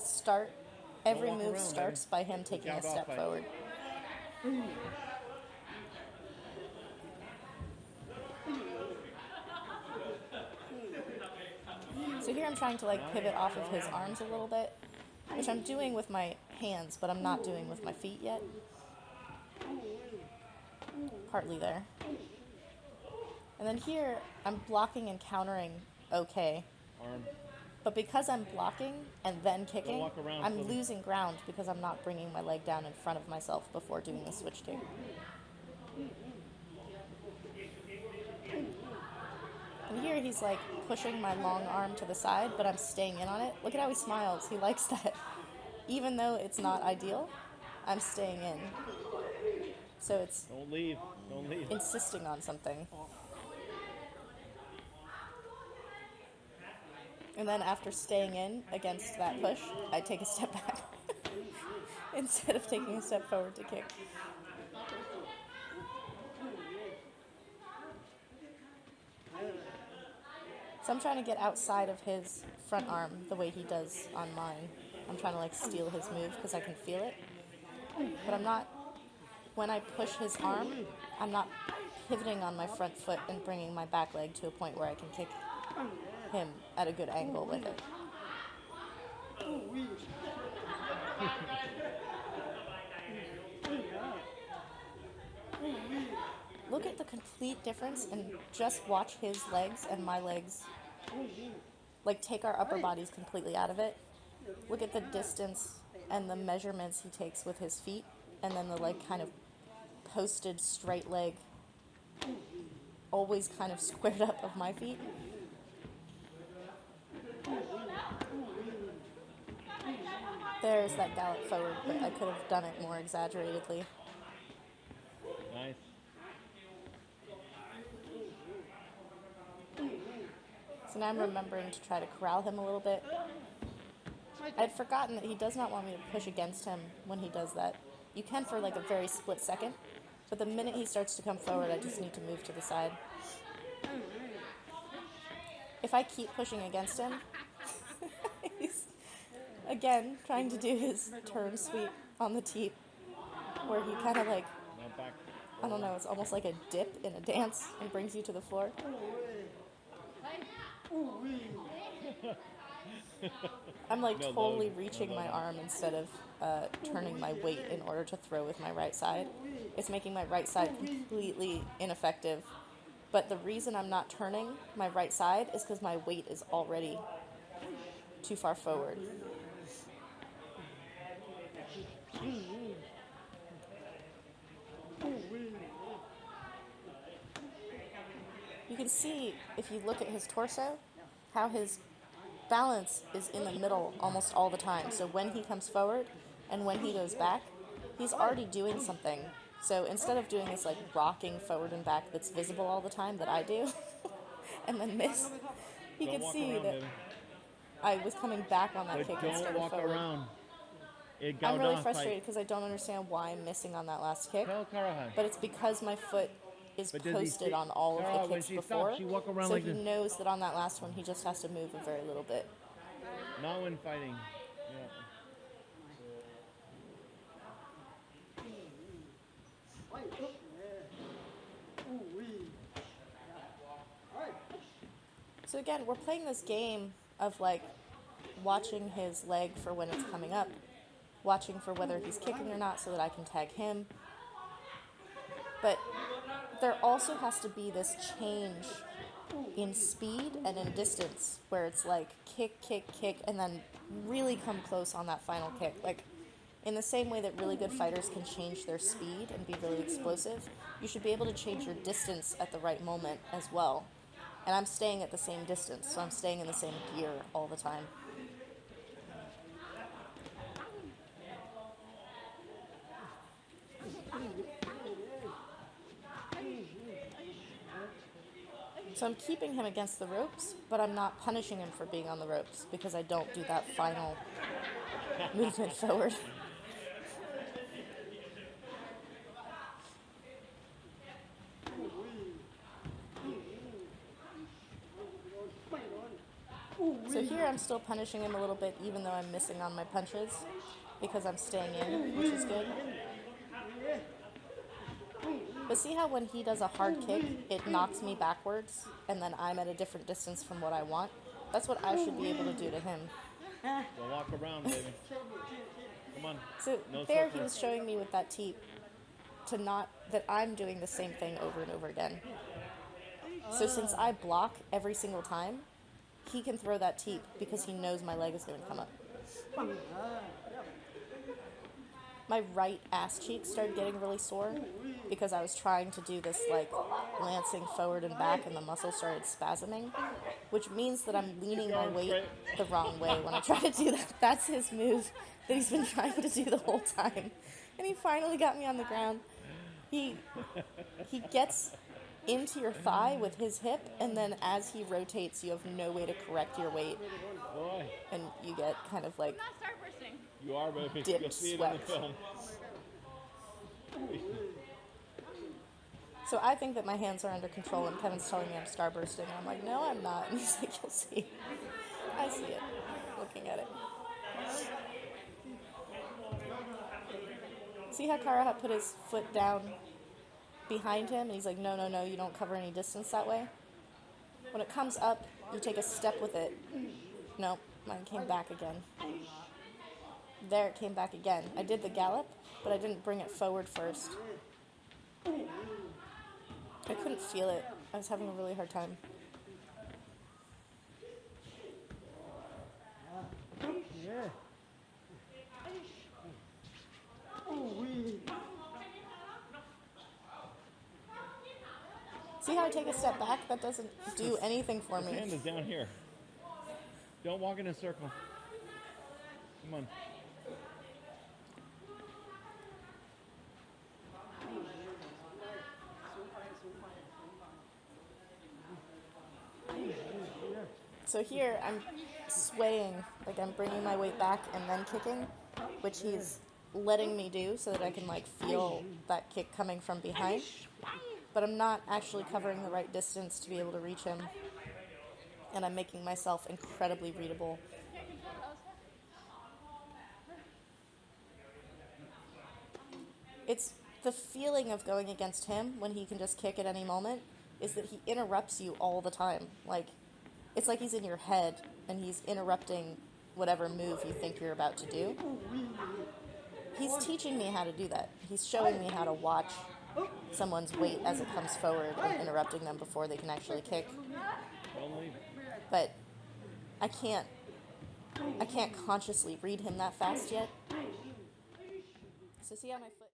he'll start, every walk move around, starts baby. by him taking a Jab off step fight. forward. So here I'm trying to like pivot off of his arms a little bit, which I'm doing with my hands, but I'm not doing with my feet yet. Partly there. And then here, I'm blocking and countering okay. Arm. But because I'm blocking and then kicking, walk around, I'm Sylvie. losing ground because I'm not bringing my leg down in front of myself before doing the switch kick. And here he's like pushing my long arm to the side, but I'm staying in on it. Look at how he smiles. He likes that. Even though it's not ideal, I'm staying in. So it's Don't leave. Don't leave. insisting on something. And then after staying in against that push, I take a step back instead of taking a step forward to kick. So I'm trying to get outside of his front arm the way he does on mine. I'm trying to like steal his move because I can feel it. But I'm not, when I push his arm, I'm not pivoting on my front foot and bringing my back leg to a point where I can kick him at a good angle with it. Look at the complete difference and just watch his legs and my legs. Like take our upper bodies completely out of it. Look at the distance and the measurements he takes with his feet, and then the like kind of posted straight leg always kind of squared up of my feet. There's that gallop forward, but I could have done it more exaggeratedly. Nice. So now I'm remembering to try to corral him a little bit. I'd forgotten that he does not want me to push against him when he does that. You can for like a very split second, but the minute he starts to come forward, I just need to move to the side. If I keep pushing against him, he's again trying to do his turn sweep on the teep, where he kind of like, Now back. I don't know, it's almost like a dip in a dance and brings you to the floor. I'm like No totally load. reaching No my load. arm instead of turning my weight in order to throw with my right side. It's making my right side completely ineffective. But the reason I'm not turning my right side is because my weight is already too far forward. You can see, if you look at his torso, how his balance is in the middle almost all the time. So when he comes forward and when he goes back, he's already doing something. So instead of doing this like rocking forward and back that's visible all the time that I do, and then miss, he Don't could walk see around, that baby. I was coming back on that But kick don't instead of walk forward. around. I'm really frustrated because I don't understand why I'm missing on that last kick. Tell Karuhat. But it's because my foot is But does he posted see- on all of Karuhat, the when kicks she before. stops, she walk around So like he this. knows that on that last one he just has to move a very little bit. Not when fighting. Yeah. So again, we're playing this game of like watching his leg for when it's coming up, watching for whether he's kicking or not so that I can tag him. But there also has to be this change in speed and in distance where it's like kick, kick, kick, and then really come close on that final kick. Like in the same way that really good fighters can change their speed and be really explosive, you should be able to change your distance at the right moment as well. And I'm staying at the same distance, so I'm staying in the same gear all the time. So I'm keeping him against the ropes, but I'm not punishing him for being on the ropes because I don't do that final movement forward. So here I'm still punishing him a little bit, even though I'm missing on my punches, because I'm staying in, which is good. But see how when he does a hard kick, it knocks me backwards, and then I'm at a different distance from what I want? That's what I should be able to do to him. Go walk around, baby. Come on. So No there he circle. was showing me with that teep that I'm doing the same thing over and over again. So since I block every single time, he can throw that teep because he knows my leg is going to come up. My right ass cheek started getting really sore because I was trying to do this like lancing forward and back and the muscle started spasming, which means that I'm leaning my weight the wrong way when I try to do that. That's his move that he's been trying to do the whole time. And he finally got me on the ground. He gets into your thigh with his hip, and then as he rotates, you have no way to correct your weight. Boy. And you get kind of like You are, baby. dipped You'll see it sweat. in the film. So I think that my hands are under control, and Kevin's telling me I'm starbursting, and I'm like, no, I'm not. And he's like, you'll see. I see it, looking at it. See how Karuhat put his foot down behind him, and he's like, no, no, no, you don't cover any distance that way. When it comes up, you take a step with it. Nope, mine came back again. There, it came back again. I did the gallop, but I didn't bring it forward first. I couldn't feel it. I was having a really hard time. See how I take a step back? That doesn't do anything for His me. hand is down here. Don't walk in a circle. Come on. So here I'm swaying, like I'm bringing my weight back and then kicking, which he's letting me do so that I can like feel that kick coming from behind. But I'm not actually covering the right distance to be able to reach him. And I'm making myself incredibly readable. It's the feeling of going against him when he can just kick at any moment is that he interrupts you all the time. Like, it's like he's in your head and he's interrupting whatever move you think you're about to do. He's teaching me how to do that. He's showing me how to watch someone's weight as it comes forward and interrupting them before they can actually kick. Don't leave. But I can't consciously read him that fast yet. So see how my foot...